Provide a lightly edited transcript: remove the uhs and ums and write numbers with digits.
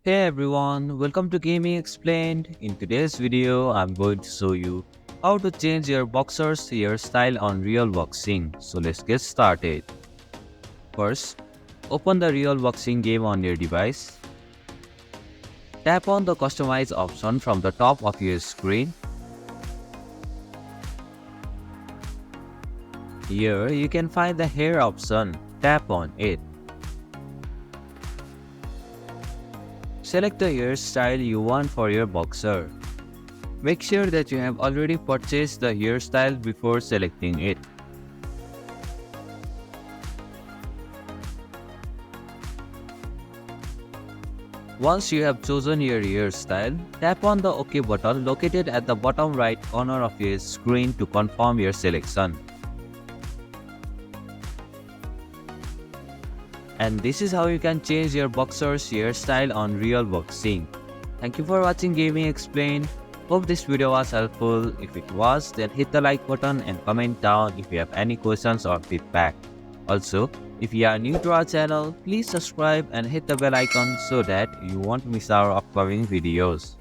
Hey everyone, welcome to Gaming Explained. In today's video, I'm going to show you how to change your boxer's hairstyle on real boxing. So let's get started. First, open the real boxing game on your device. Tap on the customize option from the top of your screen. Here you can find the hair option. Tap on it. Select the hairstyle you want for your boxer. Make sure that you have already purchased the hairstyle before selecting it. Once you have chosen your hairstyle, tap on the OK button located at the bottom right corner of your screen to confirm your selection. And this is how you can change your boxer's hairstyle on real boxing. Thank you for watching Gaming Explained. Hope this video was helpful. If it was, then hit the like button and comment down if you have any questions or feedback. Also, if you are new to our channel, please subscribe and hit the bell icon so that you won't miss our upcoming videos.